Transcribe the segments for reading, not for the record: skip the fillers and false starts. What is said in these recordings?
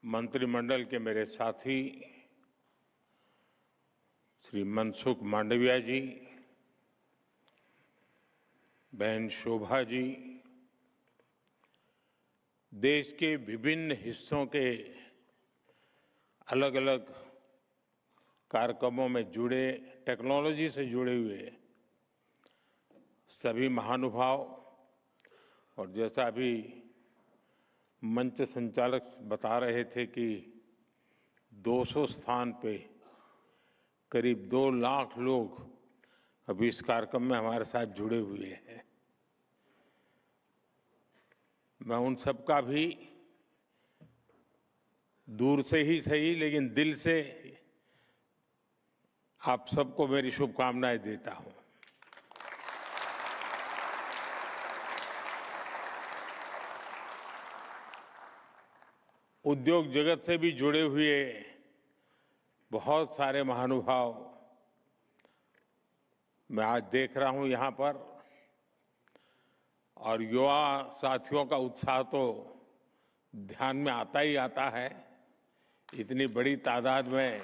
मंत्रिमंडल के मेरे साथी श्री मनसुख मांडविया जी, बहन शोभा जी, देश के विभिन्न हिस्सों के अलग अलग कार्यक्रमों में जुड़े, टेक्नोलॉजी से जुड़े हुए सभी महानुभाव, और जैसा अभी मंच संचालक बता रहे थे कि 200 स्थान पे करीब 2 लाख लोग अभी इस कार्यक्रम में हमारे साथ जुड़े हुए हैं। मैं उन सबका भी दूर से ही सही लेकिन दिल से आप सबको मेरी शुभकामनाएं देता हूं। उद्योग जगत से भी जुड़े हुए बहुत सारे महानुभाव मैं आज देख रहा हूं यहां पर, और युवा साथियों का उत्साह तो ध्यान में आता ही आता है। इतनी बड़ी तादाद में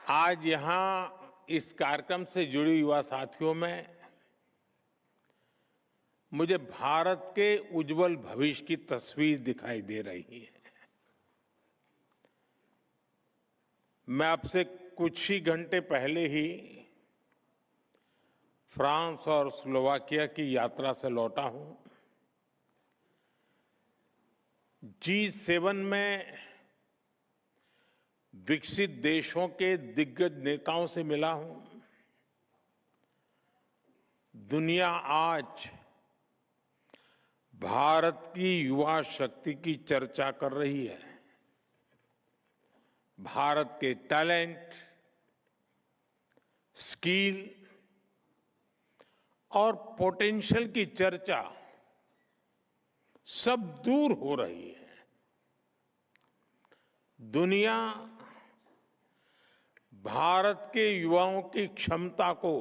आज यहां इस कार्यक्रम से जुड़े युवा साथियों में मुझे भारत के उज्जवल भविष्य की तस्वीर दिखाई दे रही है। मैं आपसे कुछ ही घंटे पहले ही फ्रांस और स्लोवाकिया की यात्रा से लौटा हूं। G7 में विकसित देशों के दिग्गज नेताओं से मिला हूं। दुनिया आज भारत की युवा शक्ति की चर्चा कर रही है। भारत के टैलेंट, स्किल और पोटेंशियल की चर्चा सब दूर हो रही है। दुनिया भारत के युवाओं की क्षमता को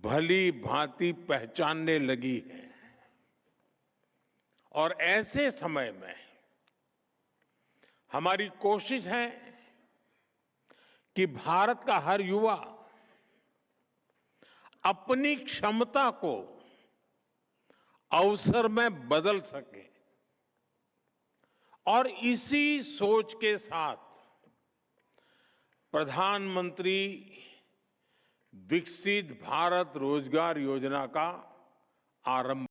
भली भांति पहचानने लगी है, और ऐसे समय में हमारी कोशिश है कि भारत का हर युवा अपनी क्षमता को अवसर में बदल सके। और इसी सोच के साथ प्रधानमंत्री विकसित भारत रोजगार योजना का आरंभ